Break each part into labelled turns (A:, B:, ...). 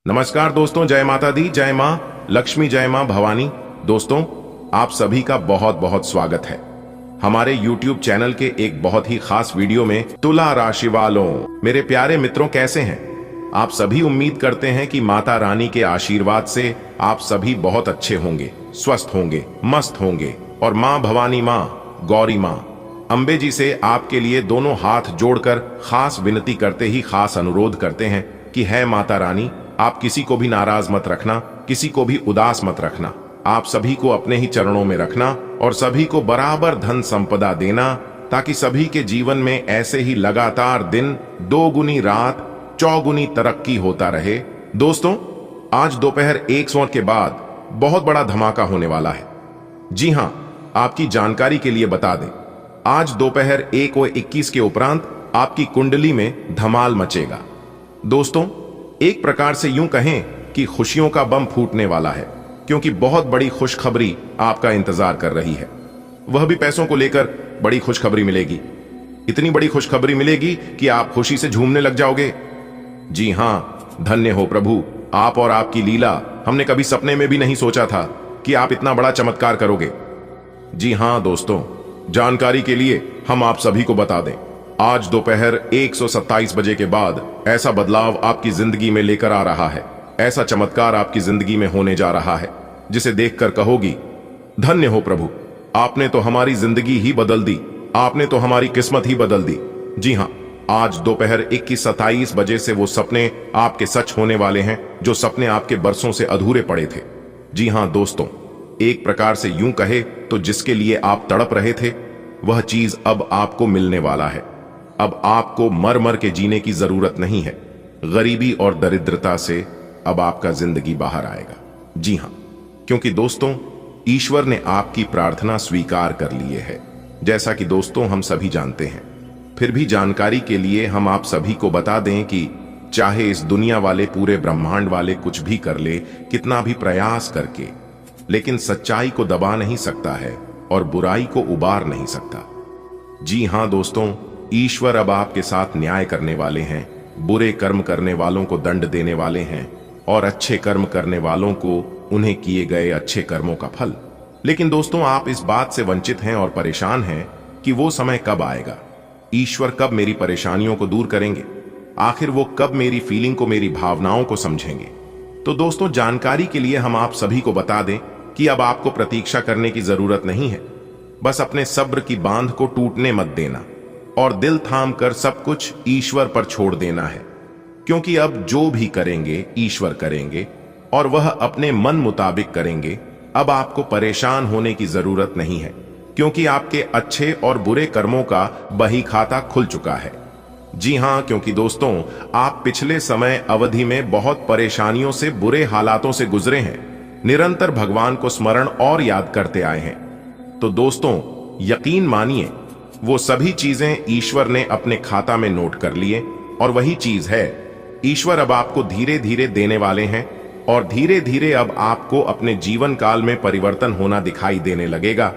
A: नमस्कार दोस्तों, जय माता दी, जय माँ लक्ष्मी, जय माँ भवानी। दोस्तों, आप सभी का बहुत बहुत स्वागत है हमारे YouTube चैनल के एक बहुत ही खास वीडियो में। तुला राशि वालों, मेरे प्यारे मित्रों, कैसे हैं आप सभी? उम्मीद करते हैं कि माता रानी के आशीर्वाद से आप सभी बहुत अच्छे होंगे, स्वस्थ होंगे, मस्त होंगे। और माँ भवानी, माँ गौरी, माँ अंबे जी से आपके लिए दोनों हाथ जोड़कर खास विनती करते ही खास अनुरोध करते हैं कि है माता रानी, आप किसी को भी नाराज मत रखना, किसी को भी उदास मत रखना। आप सभी को अपने ही चरणों में रखना और सभी को बराबर धन संपदा देना, ताकि सभी के जीवन में ऐसे ही लगातार दिन, दोगुनी रात, चौगुनी तरक्की होता रहे। दोस्तों, आज दोपहर 1 के बाद बहुत बड़ा धमाका होने वाला है। जी हां, आपकी जानकारी के लिए बता दें, आज दोपहर 1:21 के उपरांत आपकी कुंडली में धमाल मचेगा। दोस्तों, एक प्रकार से यूं कहें कि खुशियों का बम फूटने वाला है, क्योंकि बहुत बड़ी खुशखबरी आपका इंतजार कर रही है। वह भी पैसों को लेकर बड़ी खुशखबरी मिलेगी। इतनी बड़ी खुशखबरी मिलेगी कि आप खुशी से झूमने लग जाओगे। जी हां, धन्य हो प्रभु, आप और आपकी लीला। हमने कभी सपने में भी नहीं सोचा था कि आप इतना बड़ा चमत्कार करोगे। जी हां दोस्तों, जानकारी के लिए हम आप सभी को बता दें, आज दोपहर 127 बजे के बाद ऐसा बदलाव आपकी जिंदगी में लेकर आ रहा है, ऐसा चमत्कार आपकी जिंदगी में होने जा रहा है, जिसे देखकर कहोगी, धन्य हो प्रभु, आपने तो हमारी जिंदगी ही बदल दी, आपने तो हमारी किस्मत ही बदल दी। जी हां, आज दोपहर 21:27 बजे से वो सपने आपके सच होने वाले हैं, जो सपने आपके बरसों से अधूरे पड़े थे। जी हां दोस्तों, एक प्रकार से यूं कहे तो जिसके लिए आप तड़प रहे थे, वह चीज अब आपको मिलने वाला है। अब आपको मर मर के जीने की जरूरत नहीं है। गरीबी और दरिद्रता से अब आपका जिंदगी बाहर आएगा। जी हां, क्योंकि दोस्तों, ईश्वर ने आपकी प्रार्थना स्वीकार कर लिए है, जैसा कि दोस्तों हम सभी जानते हैं। फिर भी जानकारी के लिए हम आप सभी को बता दें कि चाहे इस दुनिया वाले, पूरे ब्रह्मांड वाले कुछ भी कर ले, कितना भी प्रयास करके, लेकिन सच्चाई को दबा नहीं सकता है और बुराई को उबार नहीं सकता। जी हां दोस्तों, ईश्वर अब आपके साथ न्याय करने वाले हैं। बुरे कर्म करने वालों को दंड देने वाले हैं और अच्छे कर्म करने वालों को उन्हें किए गए अच्छे कर्मों का फल। लेकिन दोस्तों, आप इस बात से वंचित हैं और परेशान हैं कि वो समय कब आएगा, ईश्वर कब मेरी परेशानियों को दूर करेंगे, आखिर वो कब मेरी फीलिंग को, मेरी भावनाओं को समझेंगे। तो दोस्तों, जानकारी के लिए हम आप सभी को बता दें कि अब आपको प्रतीक्षा करने की जरूरत नहीं है। बस अपने सब्र की बांध को टूटने मत देना और दिल थाम कर सब कुछ ईश्वर पर छोड़ देना है, क्योंकि अब जो भी करेंगे ईश्वर करेंगे और वह अपने मन मुताबिक करेंगे। अब आपको परेशान होने की जरूरत नहीं है, क्योंकि आपके अच्छे और बुरे कर्मों का बही खाता खुल चुका है। जी हां, क्योंकि दोस्तों, आप पिछले समय अवधि में बहुत परेशानियों से, बुरे हालातों से गुजरे हैं, निरंतर भगवान को स्मरण और याद करते आए हैं। तो दोस्तों, यकीन मानिए, वो सभी चीजें ईश्वर ने अपने खाता में नोट कर लिए और वही चीज है, ईश्वर अब आपको धीरे धीरे देने वाले हैं और धीरे धीरे अब आपको अपने जीवन काल में परिवर्तन होना दिखाई देने लगेगा,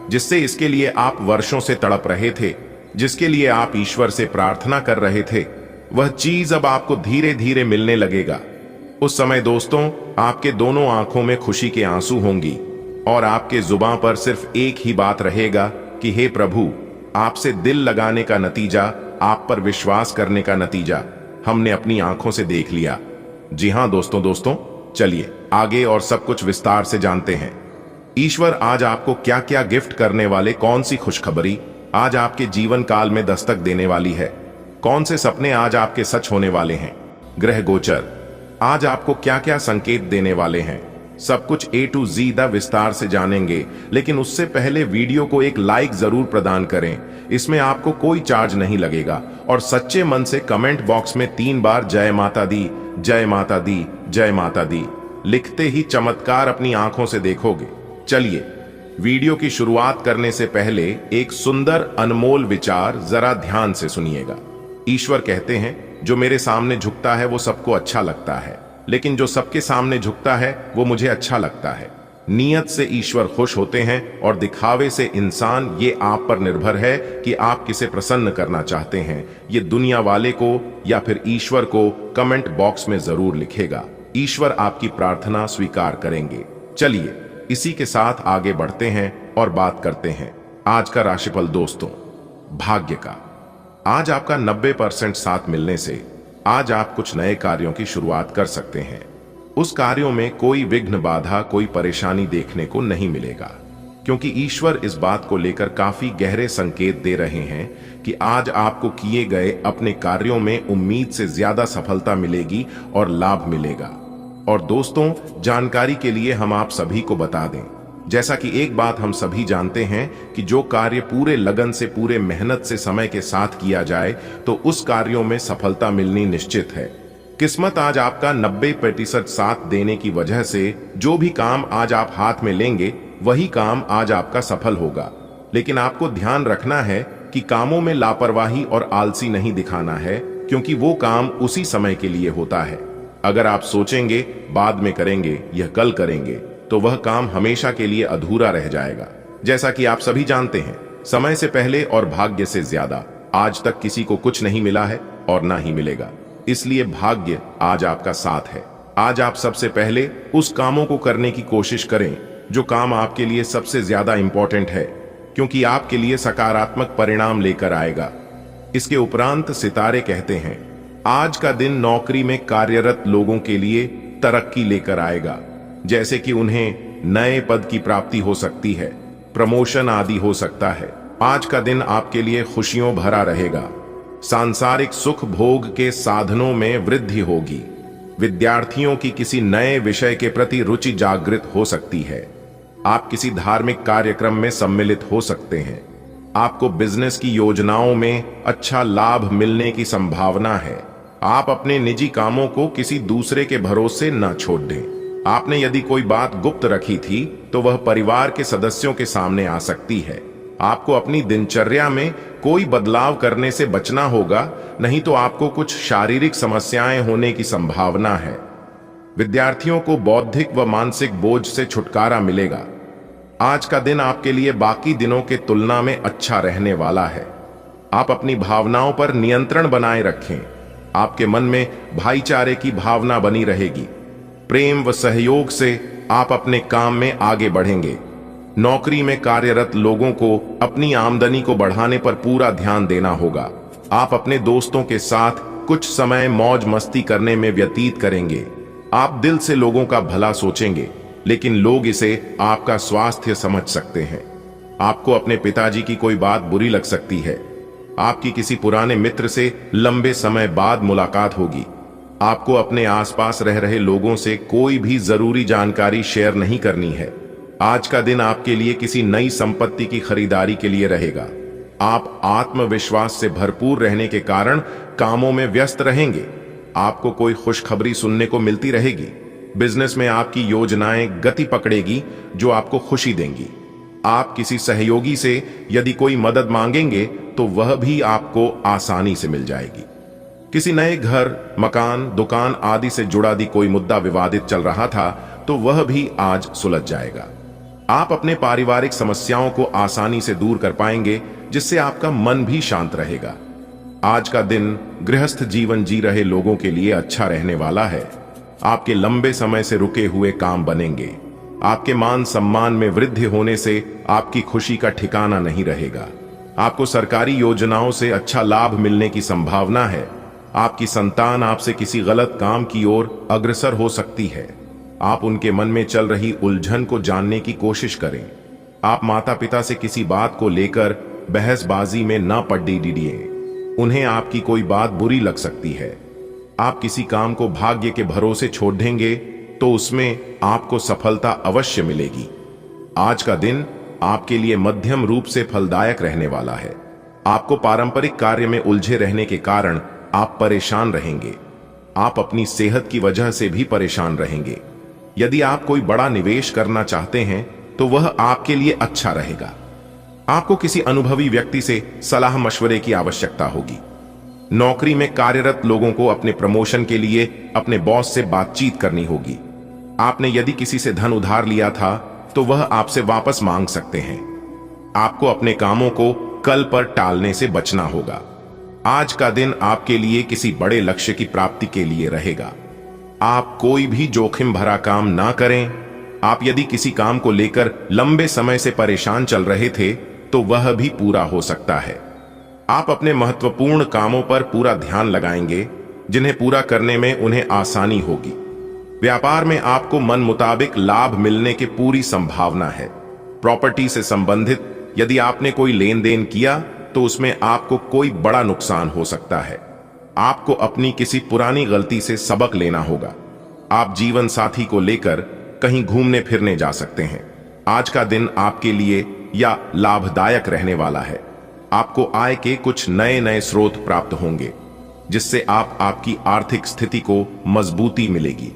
A: जिससे इसके लिए आप वर्षों से तड़प रहे थे, जिसके लिए आप ईश्वर से प्रार्थना कर रहे थे, वह चीज अब आपको धीरे धीरे मिलने लगेगा। उस समय दोस्तों, आपके दोनों आंखों में खुशी के आंसू होंगी और आपके जुबान पर सिर्फ एक ही बात रहेगा कि हे प्रभु, आपसे दिल लगाने का नतीजा, आप पर विश्वास करने का नतीजा हमने अपनी आंखों से देख लिया। जी हां दोस्तों, चलिए आगे और सब कुछ विस्तार से जानते हैं। ईश्वर आज आपको क्या क्या गिफ्ट करने वाले, कौन सी खुशखबरी आज आपके जीवन काल में दस्तक देने वाली है, कौन से सपने आज आपके सच होने वाले हैं, ग्रह गोचर आज आपको क्या क्या संकेत देने वाले हैं, सब कुछ A to Z विस्तार से जानेंगे। लेकिन उससे पहले वीडियो को एक लाइक जरूर प्रदान करें, इसमें आपको कोई चार्ज नहीं लगेगा, और सच्चे मन से कमेंट बॉक्स में 3 बार जय माता दी, जय माता दी, जय माता दी लिखते ही चमत्कार अपनी आंखों से देखोगे। चलिए, वीडियो की शुरुआत करने से पहले एक सुंदर अनमोल विचार जरा ध्यान से सुनिएगा। ईश्वर कहते हैं, जो मेरे सामने झुकता है वो सबको अच्छा लगता है, लेकिन जो सबके सामने झुकता है वो मुझे अच्छा लगता है। नियत से ईश्वर खुश होते हैं और दिखावे से इंसान। ये आप पर निर्भर है कि आप किसे प्रसन्न करना चाहते हैं। ये दुनिया वाले को या फिर ईश्वर को कमेंट बॉक्स में जरूर लिखेगा। ईश्वर आपकी प्रार्थना स्वीकार करेंगे। चलिए इसी के साथ आगे बढ़ते हैं और बात करते हैं आज का राशिफल। दोस्तों, भाग्य का आज आपका 90% साथ मिलने से आज आप कुछ नए कार्यों की शुरुआत कर सकते हैं। उस कार्यों में कोई विघ्न बाधा, कोई परेशानी देखने को नहीं मिलेगा, क्योंकि ईश्वर इस बात को लेकर काफी गहरे संकेत दे रहे हैं कि आज आपको किए गए अपने कार्यों में उम्मीद से ज्यादा सफलता मिलेगी और लाभ मिलेगा। और दोस्तों, जानकारी के लिए हम आप सभी को बता दें, जैसा कि एक बात हम सभी जानते हैं कि जो कार्य पूरे लगन से, पूरे मेहनत से, समय के साथ किया जाए तो उस कार्यों में सफलता मिलनी निश्चित है। किस्मत आज आपका 90% साथ देने की वजह से जो भी काम आज आप हाथ में लेंगे वही काम आज आपका सफल होगा। लेकिन आपको ध्यान रखना है कि कामों में लापरवाही और आलसी नहीं दिखाना है, क्योंकि वो काम उसी समय के लिए होता है। अगर आप सोचेंगे बाद में करेंगे, यह कल करेंगे, तो वह काम हमेशा के लिए अधूरा रह जाएगा। जैसा कि आप सभी जानते हैं, समय से पहले और भाग्य से ज्यादा आज तक किसी को कुछ नहीं मिला है और ना ही मिलेगा। इसलिए भाग्य आज आपका साथ है। आज आप सबसे पहले उस कामों को करने की कोशिश करें जो काम आपके लिए सबसे ज्यादा इंपॉर्टेंट है, क्योंकि आपके लिए सकारात्मक परिणाम लेकर आएगा। इसके उपरांत सितारे कहते हैं, आज का दिन नौकरी में कार्यरत लोगों के लिए तरक्की लेकर आएगा, जैसे कि उन्हें नए पद की प्राप्ति हो सकती है, प्रमोशन आदि हो सकता है। आज का दिन आपके लिए खुशियों भरा रहेगा। सांसारिक सुख भोग के साधनों में वृद्धि होगी। विद्यार्थियों की किसी नए विषय के प्रति रुचि जागृत हो सकती है। आप किसी धार्मिक कार्यक्रम में सम्मिलित हो सकते हैं। आपको बिजनेस की योजनाओं में अच्छा लाभ मिलने की संभावना है। आप अपने निजी कामों को किसी दूसरे के भरोसे न छोड़ दें। आपने यदि कोई बात गुप्त रखी थी तो वह परिवार के सदस्यों के सामने आ सकती है। आपको अपनी दिनचर्या में कोई बदलाव करने से बचना होगा, नहीं तो आपको कुछ शारीरिक समस्याएं होने की संभावना है। विद्यार्थियों को बौद्धिक व मानसिक बोझ से छुटकारा मिलेगा। आज का दिन आपके लिए बाकी दिनों के तुलना में अच्छा रहने वाला है। आप अपनी भावनाओं पर नियंत्रण बनाए रखें। आपके मन में भाईचारे की भावना बनी रहेगी। प्रेम व सहयोग से आप अपने काम में आगे बढ़ेंगे। नौकरी में कार्यरत लोगों को अपनी आमदनी को बढ़ाने पर पूरा ध्यान देना होगा। आप अपने दोस्तों के साथ कुछ समय मौज मस्ती करने में व्यतीत करेंगे। आप दिल से लोगों का भला सोचेंगे, लेकिन लोग इसे आपका स्वास्थ्य समझ सकते हैं। आपको अपने पिताजी की कोई बात बुरी लग सकती है। आपकी किसी पुराने मित्र से लंबे समय बाद मुलाकात होगी। आपको अपने आसपास रह रहे लोगों से कोई भी जरूरी जानकारी शेयर नहीं करनी है। आज का दिन आपके लिए किसी नई संपत्ति की खरीदारी के लिए रहेगा। आप आत्मविश्वास से भरपूर रहने के कारण कामों में व्यस्त रहेंगे। आपको कोई खुशखबरी सुनने को मिलती रहेगी। बिजनेस में आपकी योजनाएं गति पकड़ेगी जो आपको खुशी देंगी। आप किसी सहयोगी से यदि कोई मदद मांगेंगे तो वह भी आपको आसानी से मिल जाएगी। किसी नए घर, मकान, दुकान आदि से जुड़ा यदि कोई मुद्दा विवादित चल रहा था तो वह भी आज सुलझ जाएगा। आप अपने पारिवारिक समस्याओं को आसानी से दूर कर पाएंगे, जिससे आपका मन भी शांत रहेगा। आज का दिन गृहस्थ जीवन जी रहे लोगों के लिए अच्छा रहने वाला है। आपके लंबे समय से रुके हुए काम बनेंगे। आपके मान सम्मान में वृद्धि होने से आपकी खुशी का ठिकाना नहीं रहेगा। आपको सरकारी योजनाओं से अच्छा लाभ मिलने की संभावना है। आपकी संतान आपसे किसी गलत काम की ओर अग्रसर हो सकती है। आप उनके मन में चल रही उलझन को जानने की कोशिश करें। आप माता पिता से किसी बात को लेकर बहसबाजी में ना पड़ दीजिए। उन्हें आपकी कोई बात बुरी लग सकती है। आप किसी काम को भाग्य के भरोसे छोड़ देंगे तो उसमें आपको सफलता अवश्य मिलेगी। आज का दिन आपके लिए मध्यम रूप से फलदायक रहने वाला है। आपको पारंपरिक कार्य में उलझे रहने के कारण आप परेशान रहेंगे। आप अपनी सेहत की वजह से भी परेशान रहेंगे। यदि आप कोई बड़ा निवेश करना चाहते हैं तो वह आपके लिए अच्छा रहेगा। आपको किसी अनुभवी व्यक्ति से सलाह मशवरे की आवश्यकता होगी। नौकरी में कार्यरत लोगों को अपने प्रमोशन के लिए अपने बॉस से बातचीत करनी होगी। आपने यदि किसी से धन उधार लिया था तो वह आपसे वापस मांग सकते हैं। आपको अपने कामों को कल पर टालने से बचना होगा। आज का दिन आपके लिए किसी बड़े लक्ष्य की प्राप्ति के लिए रहेगा। आप कोई भी जोखिम भरा काम ना करें। आप यदि किसी काम को लेकर लंबे समय से परेशान चल रहे थे तो वह भी पूरा हो सकता है। आप अपने महत्वपूर्ण कामों पर पूरा ध्यान लगाएंगे, जिन्हें पूरा करने में उन्हें आसानी होगी। व्यापार में आपको मन मुताबिक लाभ मिलने की पूरी संभावना है। प्रॉपर्टी से संबंधित यदि आपने कोई लेन देन किया तो उसमें आपको कोई बड़ा नुकसान हो सकता है। आपको अपनी किसी पुरानी गलती से सबक लेना होगा। आप जीवन साथी को लेकर कहीं घूमने फिरने जा सकते हैं। आज का दिन आपके लिए या लाभदायक रहने वाला है। आपको आय के कुछ नए नए स्रोत प्राप्त होंगे, जिससे आपकी आर्थिक स्थिति को मजबूती मिलेगी।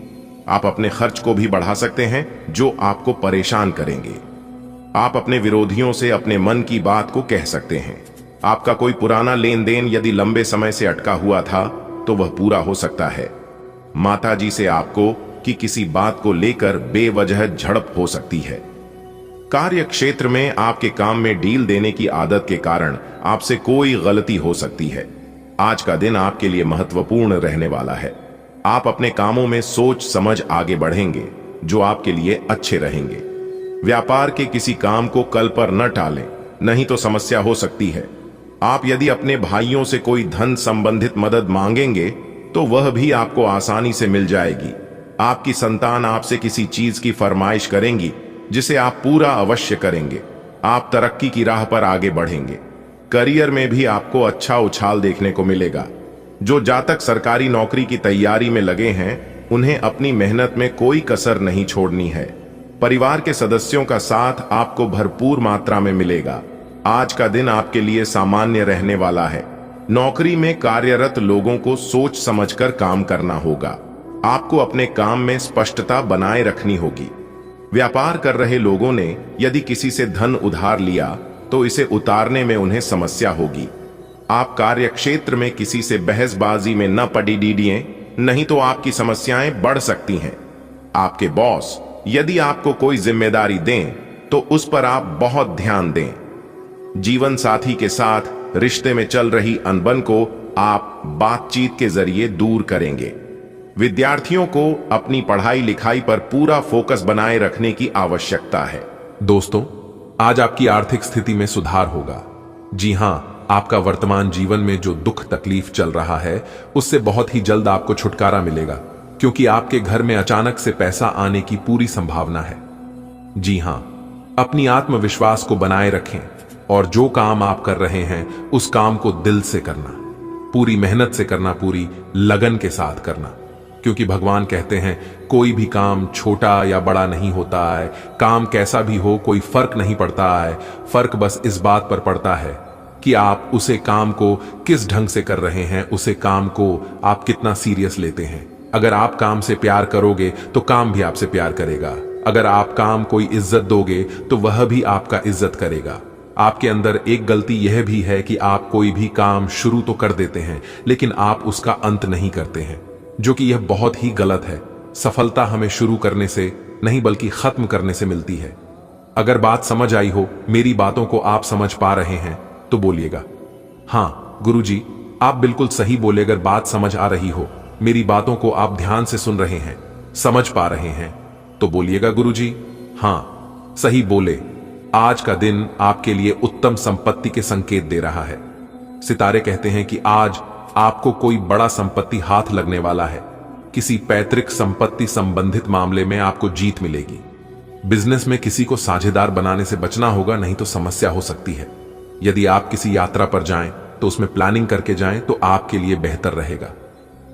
A: आप अपने खर्च को भी बढ़ा सकते हैं, जो आपको परेशान करेंगे। आप अपने विरोधियों से अपने मन की बात को कह सकते हैं। आपका कोई पुराना लेन देन यदि लंबे समय से अटका हुआ था तो वह पूरा हो सकता है। माताजी से आपको कि किसी बात को लेकर बेवजह झड़प हो सकती है। कार्य क्षेत्र में आपके काम में डील देने की आदत के कारण आपसे कोई गलती हो सकती है। आज का दिन आपके लिए महत्वपूर्ण रहने वाला है। आप अपने कामों में सोच समझ आगे बढ़ेंगे, जो आपके लिए अच्छे रहेंगे। व्यापार के किसी काम को कल पर न टालें, नहीं तो समस्या हो सकती है। आप यदि अपने भाइयों से कोई धन संबंधित मदद मांगेंगे तो वह भी आपको आसानी से मिल जाएगी। आपकी संतान आपसे किसी चीज की फरमाइश करेंगी, जिसे आप पूरा अवश्य करेंगे। आप तरक्की की राह पर आगे बढ़ेंगे। करियर में भी आपको अच्छा उछाल देखने को मिलेगा। जो जातक सरकारी नौकरी की तैयारी में लगे हैं, उन्हें अपनी मेहनत में कोई कसर नहीं छोड़नी है। परिवार के सदस्यों का साथ आपको भरपूर मात्रा में मिलेगा। आज का दिन आपके लिए सामान्य रहने वाला है। नौकरी में कार्यरत लोगों को सोच समझकर काम करना होगा। आपको अपने काम में स्पष्टता बनाए रखनी होगी। व्यापार कर रहे लोगों ने यदि किसी से धन उधार लिया तो इसे उतारने में उन्हें समस्या होगी। आप कार्य क्षेत्र में किसी से बहसबाजी में न पड़ी डीडिए, नहीं तो आपकी समस्याएं बढ़ सकती हैं। आपके बॉस यदि आपको कोई जिम्मेदारी दें तो उस पर आप बहुत ध्यान दें। जीवन साथी के साथ रिश्ते में चल रही अनबन को आप बातचीत के जरिए दूर करेंगे। विद्यार्थियों को अपनी पढ़ाई लिखाई पर पूरा फोकस बनाए रखने की आवश्यकता है।
B: दोस्तों, आज आपकी आर्थिक स्थिति में सुधार होगा। जी हां, आपका वर्तमान जीवन में जो दुख तकलीफ चल रहा है, उससे बहुत ही जल्द आपको छुटकारा मिलेगा, क्योंकि आपके घर में अचानक से पैसा आने की पूरी संभावना है। जी हां, अपनी आत्मविश्वास को बनाए रखें और जो काम आप कर रहे हैं उस काम को दिल से करना, पूरी मेहनत से करना, पूरी लगन के साथ करना, क्योंकि भगवान कहते हैं कोई भी काम छोटा या बड़ा नहीं होता है। काम कैसा भी हो कोई फर्क नहीं पड़ता है। फर्क बस इस बात पर पड़ता है कि आप उसे काम को किस ढंग से कर रहे हैं, उसे काम को आप कितना सीरियस लेते हैं। अगर आप काम से प्यार करोगे तो काम भी आपसे प्यार करेगा। अगर आप काम कोई इज्जत दोगे तो वह भी आपका इज्जत करेगा। आपके अंदर एक गलती यह भी है कि आप कोई भी काम शुरू तो कर देते हैं, लेकिन आप उसका अंत नहीं करते हैं, जो कि यह बहुत ही गलत है। सफलता हमें शुरू करने से नहीं बल्कि खत्म करने से मिलती है। अगर बात समझ आई हो, मेरी बातों को आप समझ पा रहे हैं तो बोलिएगा हाँ गुरुजी, आप बिल्कुल सही बोले। अगर बात समझ आ रही हो, मेरी बातों को आप ध्यान से सुन रहे हैं, समझ पा रहे हैं तो बोलिएगा गुरुजी हाँ सही बोले। आज का दिन आपके लिए उत्तम संपत्ति के संकेत दे रहा है। सितारे कहते हैं कि आज आपको कोई बड़ा संपत्ति हाथ लगने वाला है। किसी पैतृक संपत्ति संबंधित मामले में आपको जीत मिलेगी। बिजनेस में किसी को साझेदार बनाने से बचना होगा, नहीं तो समस्या हो सकती है। यदि आप किसी यात्रा पर जाएं तो उसमें प्लानिंग करके जाएं तो आपके लिए बेहतर रहेगा।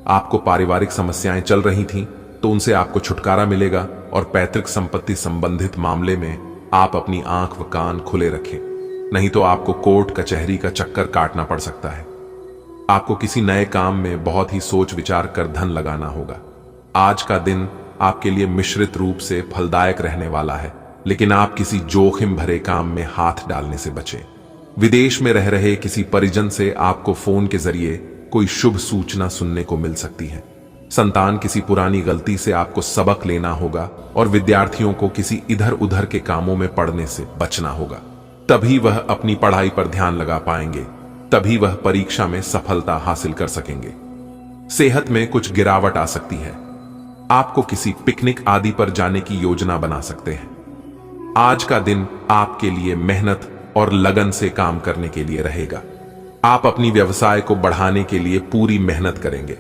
B: आपको पारिवारिक समस्याएं चल रही थीं तो उनसे आपको छुटकारा मिलेगा, और पैतृक संपत्ति संबंधित मामले में आप अपनी आंख व कान खुले रखें, नहीं तो आपको कोर्ट कचहरी का चक्कर काटना पड़ सकता है। आपको किसी नए काम में बहुत ही सोच विचार कर धन लगाना होगा। आज का दिन आपके लिए मिश्रित रूप से फलदायक रहने वाला है, लेकिन आप किसी जोखिम भरे काम में हाथ डालने से बचें। विदेश में रह रहे किसी परिजन से आपको फोन के जरिए कोई शुभ सूचना सुनने को मिल सकती है। संतान किसी पुरानी गलती से आपको सबक लेना होगा, और विद्यार्थियों को किसी इधर उधर के कामों में पड़ने से बचना होगा। तभी वह अपनी पढ़ाई पर ध्यान लगा पाएंगे, तभी वह परीक्षा में सफलता हासिल कर सकेंगे। सेहत में कुछ गिरावट आ सकती है। आपको किसी पिकनिक आदि पर जाने की योजना बना सकते हैं। आज का दिन आपके लिए मेहनत और लगन से काम करने के लिए रहेगा। आप अपनी व्यवसाय को बढ़ाने के लिए पूरी मेहनत करेंगे।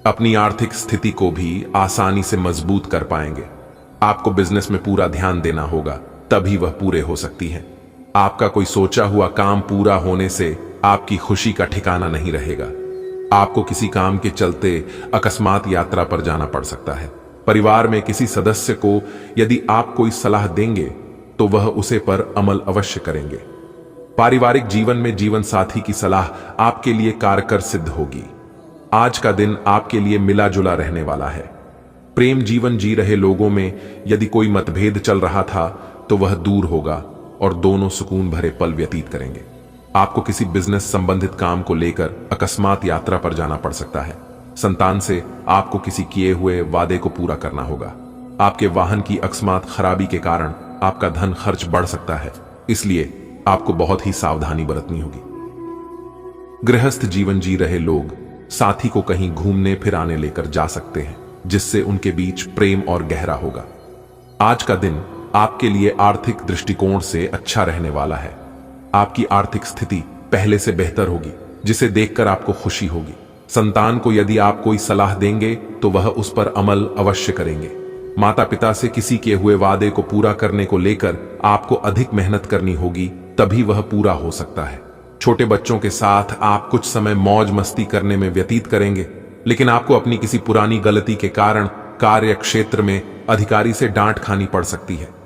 B: अपनी आर्थिक स्थिति को भी आसानी से मजबूत कर पाएंगे। आपको बिजनेस में पूरा ध्यान देना होगा, तभी वह पूरे हो सकती हैं। आपका कोई सोचा हुआ काम पूरा होने से आपकी खुशी का ठिकाना नहीं रहेगा। आपको किसी काम के चलते अकस्मात यात्रा पर जाना पड़ सकता है। परिवार में किसी सदस्य को यदि आप कोई सलाह देंगे तो वह उसे पर अमल अवश्य करेंगे। पारिवारिक जीवन में जीवन साथी की सलाह आपके लिए कारगर सिद्ध होगी। आज का दिन आपके लिए मिला जुला रहने वाला है। प्रेम जीवन जी रहे लोगों में यदि कोई मतभेद चल रहा था तो वह दूर होगा और दोनों सुकून भरे पल व्यतीत करेंगे। आपको किसी बिजनेस संबंधित काम को लेकर अकस्मात यात्रा पर जाना पड़ सकता है। संतान से आपको किसी किए हुए वादे को पूरा करना होगा। आपके वाहन की अकस्मात खराबी के कारण आपका धन खर्च बढ़ सकता है, इसलिए आपको बहुत ही सावधानी बरतनी होगी। गृहस्थ जीवन जी रहे लोग साथी को कहीं घूमने फिराने लेकर जा सकते हैं, जिससे उनके बीच प्रेम और गहरा होगा। आज का दिन आपके लिए आर्थिक दृष्टिकोण से अच्छा रहने वाला है। आपकी आर्थिक स्थिति पहले से बेहतर होगी, जिसे देखकर आपको खुशी होगी। संतान को यदि आप कोई सलाह देंगे तो वह उस पर अमल अवश्य करेंगे। माता पिता से किसी के हुए वादे को पूरा करने को लेकर आपको अधिक मेहनत करनी होगी, तभी वह पूरा हो सकता है। छोटे बच्चों के साथ आप कुछ समय मौज मस्ती करने में व्यतीत करेंगे, लेकिन आपको अपनी किसी पुरानी गलती के कारण कार्य क्षेत्र में अधिकारी से डांट खानी पड़ सकती है।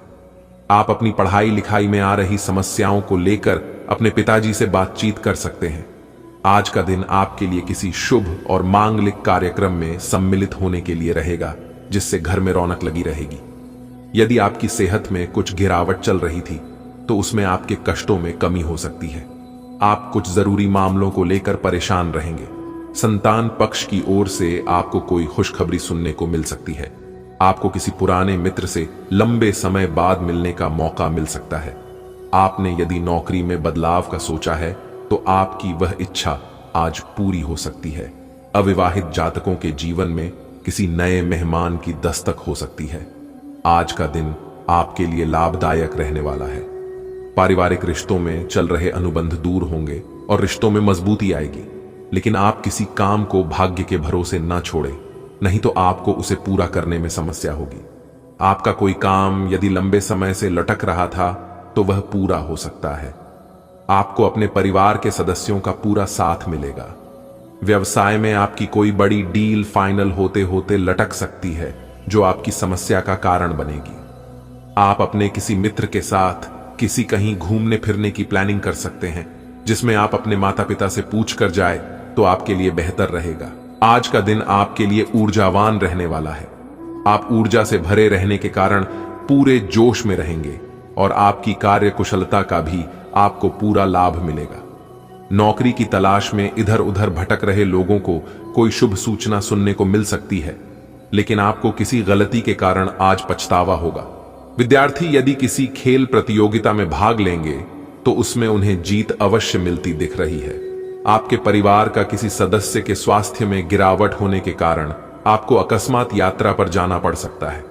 B: आप अपनी पढ़ाई लिखाई में आ रही समस्याओं को लेकर अपने पिताजी से बातचीत कर सकते हैं। आज का दिन आपके लिए किसी शुभ और मांगलिक कार्यक्रम में सम्मिलित होने के लिए रहेगा, जिससे घर में रौनक लगी रहेगी। यदि आपकी सेहत में कुछ गिरावट चल रही थी तो उसमें आपके कष्टों में कमी हो सकती है। आप कुछ जरूरी मामलों को लेकर परेशान रहेंगे। संतान पक्ष की ओर से आपको कोई खुशखबरी सुनने को मिल सकती है। आपको किसी पुराने मित्र से लंबे समय बाद मिलने का मौका मिल सकता है। आपने यदि नौकरी में बदलाव का सोचा है तो आपकी वह इच्छा आज पूरी हो सकती है। अविवाहित जातकों के जीवन में किसी नए मेहमान की दस्तक हो सकती है। आज का दिन आपके लिए लाभदायक रहने वाला है। पारिवारिक रिश्तों में चल रहे अनुबंध दूर होंगे और रिश्तों में मजबूती आएगी, लेकिन आप किसी काम को भाग्य के भरोसे न छोड़ें, नहीं तो आपको उसे पूरा करने में समस्या होगी। आपका कोई काम यदि लंबे समय से लटक रहा था तो वह पूरा हो सकता है। आपको अपने परिवार के सदस्यों का पूरा साथ मिलेगा। व्यवसाय में आपकी कोई बड़ी डील फाइनल होते होते लटक सकती है, जो आपकी समस्या का कारण बनेगी। आप अपने किसी मित्र के साथ किसी कहीं घूमने फिरने की प्लानिंग कर सकते हैं, जिसमें आप अपने माता पिता से पूछ कर जाए तो आपके लिए बेहतर रहेगा। आज का दिन आपके लिए ऊर्जावान रहने वाला है। आप ऊर्जा से भरे रहने के कारण पूरे जोश में रहेंगे और आपकी कार्य कुशलता का भी आपको पूरा लाभ मिलेगा। नौकरी की तलाश में इधर उधर भटक रहे लोगों को कोई शुभ सूचना सुनने को मिल सकती है, लेकिन आपको किसी गलती के कारण आज पछतावा होगा। विद्यार्थी यदि किसी खेल प्रतियोगिता में भाग लेंगे तो उसमें उन्हें जीत अवश्य मिलती दिख रही है। आपके परिवार का किसी सदस्य के स्वास्थ्य में गिरावट होने के कारण आपको अकस्मात यात्रा पर जाना पड़ सकता है।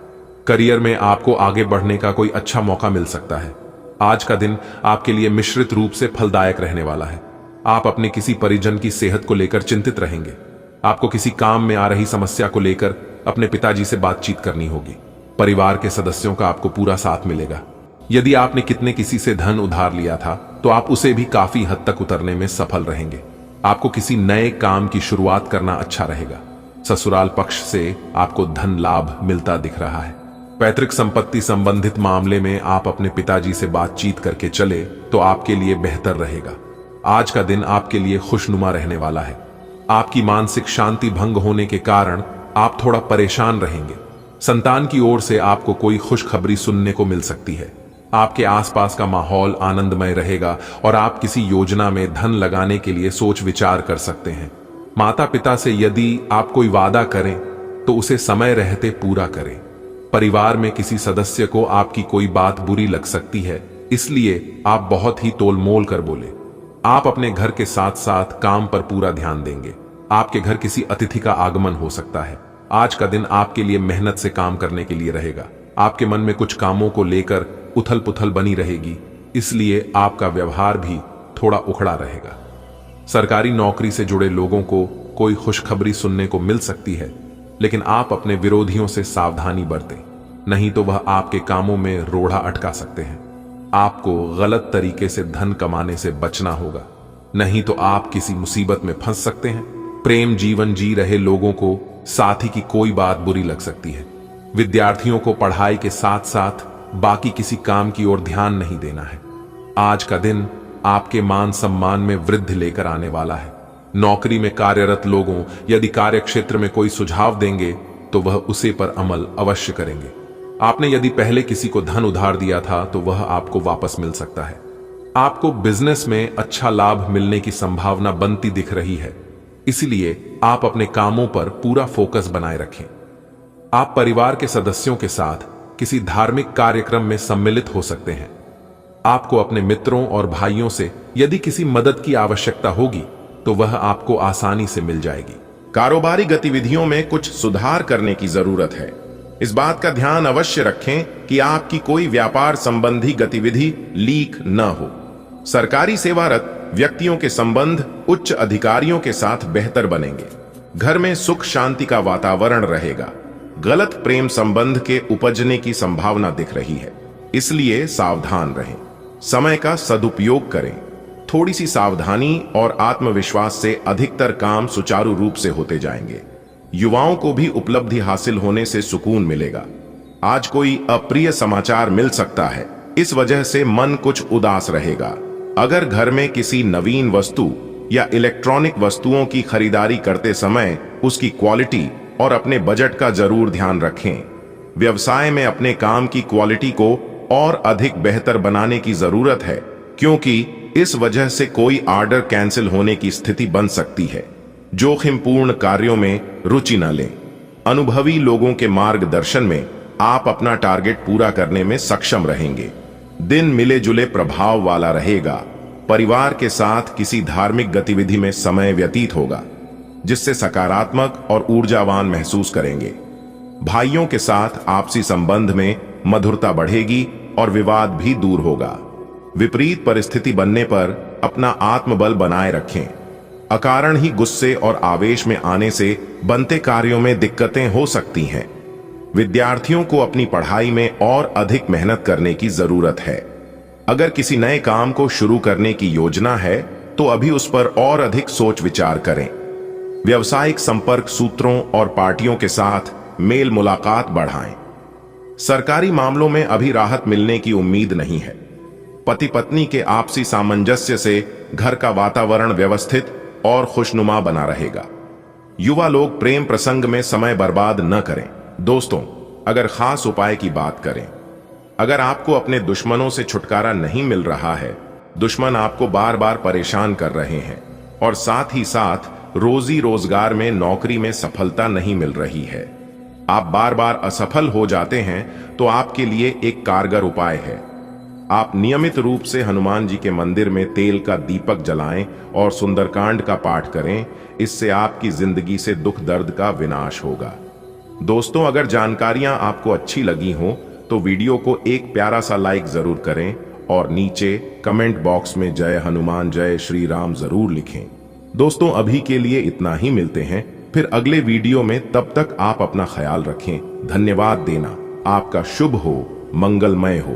B: करियर में आपको आगे बढ़ने का कोई अच्छा मौका मिल सकता है। आज का दिन आपके लिए मिश्रित रूप से फलदायक रहने वाला है। आप अपने किसी परिजन की सेहत को लेकर चिंतित रहेंगे। आपको किसी काम में आ रही समस्या को लेकर अपने पिताजी से बातचीत करनी होगी। परिवार के सदस्यों का आपको पूरा साथ मिलेगा। यदि आपने किसी से धन उधार लिया था तो आप उसे भी काफी हद तक उतरने में सफल रहेंगे। आपको किसी नए काम की शुरुआत करना अच्छा रहेगा। ससुराल पक्ष से आपको धन लाभ मिलता दिख रहा है। पैतृक संपत्ति संबंधित मामले में आप अपने पिताजी से बातचीत करके चले तो आपके लिए बेहतर रहेगा। आज का दिन आपके लिए खुशनुमा रहने वाला है। आपकी मानसिक शांति भंग होने के कारण आप थोड़ा परेशान रहेंगे। संतान की ओर से आपको कोई खुशखबरी सुनने को मिल सकती है। आपके आसपास का माहौल आनंदमय रहेगा और आप किसी योजना में धन लगाने के लिए सोच विचार कर सकते हैं। माता पिता से यदि आप कोई वादा करें तो उसे समय रहते पूरा करें। परिवार में किसी सदस्य को आपकी कोई बात बुरी लग सकती है, इसलिए आप बहुत ही तोलमोल कर बोले। आप अपने घर के साथ साथ काम पर पूरा ध्यान देंगे। आपके घर किसी अतिथि का आगमन हो सकता है। आज का दिन आपके लिए मेहनत से काम करने के लिए रहेगा। आपके मन में कुछ कामों को लेकर उथल पुथल बनी रहेगी, इसलिए आपका व्यवहार भी थोड़ा उखड़ा रहेगा। सरकारी नौकरी से जुड़े लोगों को कोई खुशखबरी सुनने को मिल सकती है, लेकिन आप अपने विरोधियों से सावधानी बरतें, नहीं तो वह आपके कामों में रोड़ा अटका सकते हैं। आपको गलत तरीके से धन कमाने से बचना होगा, नहीं तो आप किसी मुसीबत में फंस सकते हैं। प्रेम जीवन जी रहे लोगों को साथी की कोई बात बुरी लग सकती है। विद्यार्थियों को पढ़ाई के साथ साथ बाकी किसी काम की ओर ध्यान नहीं देना है। आज का दिन आपके मान सम्मान में वृद्धि लेकर आने वाला है। नौकरी में कार्यरत लोगों यदि कार्य क्षेत्र में कोई सुझाव देंगे तो वह उसे पर अमल अवश्य करेंगे। आपने यदि पहले किसी को धन उधार दिया था तो वह आपको वापस मिल सकता है। आपको बिजनेस में अच्छा लाभ मिलने की संभावना बनती दिख रही है, इसलिए आप अपने कामों पर पूरा फोकस बनाए रखें। आप परिवार के सदस्यों के साथ किसी धार्मिक कार्यक्रम में सम्मिलित हो सकते हैं। आपको अपने मित्रों और भाइयों से यदि किसी मदद की आवश्यकता होगी तो वह आपको आसानी से मिल जाएगी।
A: कारोबारी गतिविधियों में कुछ सुधार करने की जरूरत है। इस बात का ध्यान अवश्य रखें कि आपकी कोई व्यापार संबंधी गतिविधि लीक न हो। सरकारी सेवारत व्यक्तियों के संबंध उच्च अधिकारियों के साथ बेहतर बनेंगे। घर में सुख शांति का वातावरण रहेगा। गलत प्रेम संबंध के उपजने की संभावना दिख रही है, इसलिए सावधान रहें। समय का सदुपयोग करें। थोड़ी सी सावधानी और आत्मविश्वास से अधिकतर काम सुचारू रूप से होते जाएंगे। युवाओं को भी उपलब्धि हासिल होने से सुकून मिलेगा। आज कोई अप्रिय समाचार मिल सकता है, इस वजह से मन कुछ उदास रहेगा। अगर घर में किसी नवीन वस्तु या इलेक्ट्रॉनिक वस्तुओं की खरीदारी करते समय उसकी क्वालिटी और अपने बजट का जरूर ध्यान रखें। व्यवसाय में अपने काम की क्वालिटी को और अधिक बेहतर बनाने की जरूरत है, क्योंकि इस वजह से कोई ऑर्डर कैंसिल होने की स्थिति बन सकती है। जोखिमपूर्ण कार्यों में रुचि न लें। अनुभवी लोगों के मार्गदर्शन में आप अपना टारगेट पूरा करने में सक्षम रहेंगे। दिन मिले जुले प्रभाव वाला रहेगा। परिवार के साथ किसी धार्मिक गतिविधि में समय व्यतीत होगा, जिससे सकारात्मक और ऊर्जावान महसूस करेंगे। भाइयों के साथ आपसी संबंध में मधुरता बढ़ेगी और विवाद भी दूर होगा। विपरीत परिस्थिति बनने पर अपना आत्मबल बनाए रखें। अकारण ही गुस्से और आवेश में आने से बनते कार्यों में दिक्कतें हो सकती हैं। विद्यार्थियों को अपनी पढ़ाई में और अधिक मेहनत करने की जरूरत है। अगर किसी नए काम को शुरू करने की योजना है तो अभी उस पर और अधिक सोच विचार करें। व्यावसायिक संपर्क सूत्रों और पार्टियों के साथ मेल मुलाकात बढ़ाएं। सरकारी मामलों में अभी राहत मिलने की उम्मीद नहीं है। पति पत्नी के आपसी सामंजस्य से घर का वातावरण व्यवस्थित और खुशनुमा बना रहेगा। युवा लोग प्रेम प्रसंग में समय बर्बाद न करें। दोस्तों, अगर खास उपाय की बात करें, अगर आपको अपने दुश्मनों से छुटकारा नहीं मिल रहा है, दुश्मन आपको बार बार परेशान कर रहे हैं और साथ ही साथ रोजी रोजगार में नौकरी में सफलता नहीं मिल रही है, आप बार बार असफल हो जाते हैं, तो आपके लिए एक कारगर उपाय है। आप नियमित रूप से हनुमान जी के मंदिर में तेल का दीपक जलाएं और सुंदरकांड का पाठ करें। इससे आपकी जिंदगी से दुख दर्द का विनाश होगा। दोस्तों, अगर जानकारियां आपको अच्छी लगी हो तो वीडियो को एक प्यारा सा लाइक जरूर करें और नीचे कमेंट बॉक्स में जय हनुमान जय श्री राम जरूर लिखें। दोस्तों, अभी के लिए इतना ही। मिलते हैं फिर अगले वीडियो में। तब तक आप अपना ख्याल रखें। धन्यवाद देना। आपका शुभ हो, मंगलमय हो।